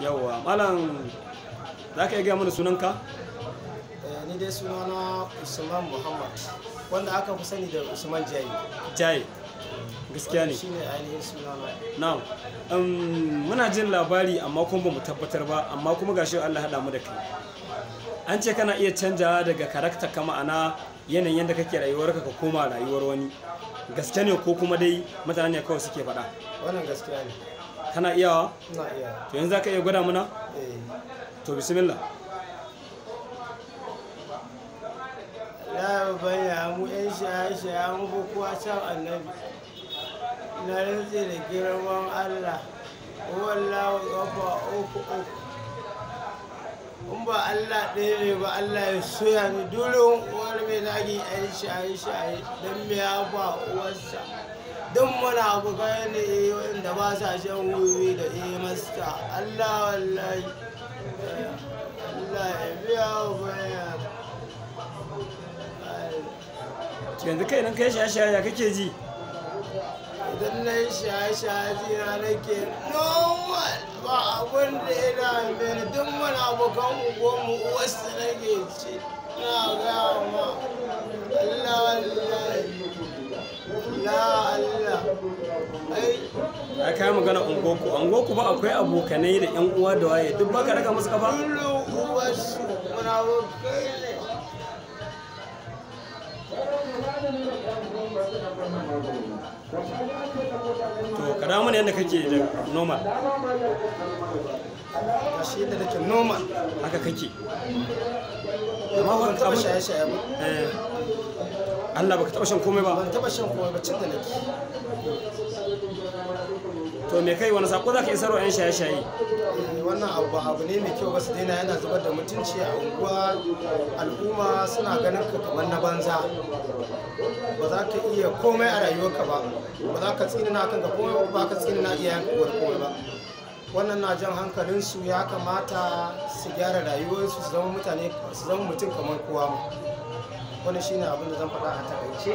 Yawwa, malam za ka iya gaya mana sunanka? Ni dai sunana Usman Muhammad, wanda aka fi sani da Usman Jaye. Jaye, gaskiya ne. Shi ne ainihin sunana. Na'am, muna jin labari amma kuma ba mu tabbatar ba, amma kuma gashi Allah haɗa mu da kai. An ce kana iya canjawa daga karakta ka ma'ana yanayin yadda kake rayuwarka ka koma rayuwar wani. Gaske ne ko kuma dai mutane ne kawai suke faɗa? Wannan gaskiya ne. Kana iyawa? Ina iya. To yanzu za ka iya gwada muna? To bismillah. Ya bayyana mu 'yan shaye-shaye mu ko kuwa can annabi. Na rantse da girman Allah, wallahu ƙafa uku. In ba Allah ɗaya ne ba Allah ya soya ni dole wani mai zagi 'yan shaye-shaye don me ya ba uwarsa. Don muna abokan da wanda ba sa shan wuri da masta. Allah wallahi. Allah ya biya wa bayan. Yanzu kai nan kai shaye-shaye ya kake ji? Idan na yi shaye-shaye jina nake normal ba abin da ya dame ni duk mana abokan ugonmu wasu nake ci na gaya ma Allah wallahi Allah ai kai magana ungoku ba akwai abokanai da yan uwa da waye duk baka raga musu kafa? Kullum uwarsu muna abokai ne. To ka dawo mana yadda kake da normal. Gashi yadda nake normal Haka kake. amma ban taɓa shaye-shaye ba. Allah baka taɓa shan komai ba. Ban taɓa shan komai ba cin da nake. To me kai wani sako zaka isarwa yan shaye-shaye? Wannan abu ne mai kyau ba su daina, yana zubar da mutunci a unguwa. Al'umma suna ganin ka kamar na banza, ba za ka iya komai a rayuwarka ba za ka tsinina kanka komai ba ka tsinina iyayenka ko komai ba. Wannan na jan hankalinsu, ya kamata su gyara rayuwarsu su zama mutum kamar kowa ma. Wannan shine abin da zan faɗa a takaice.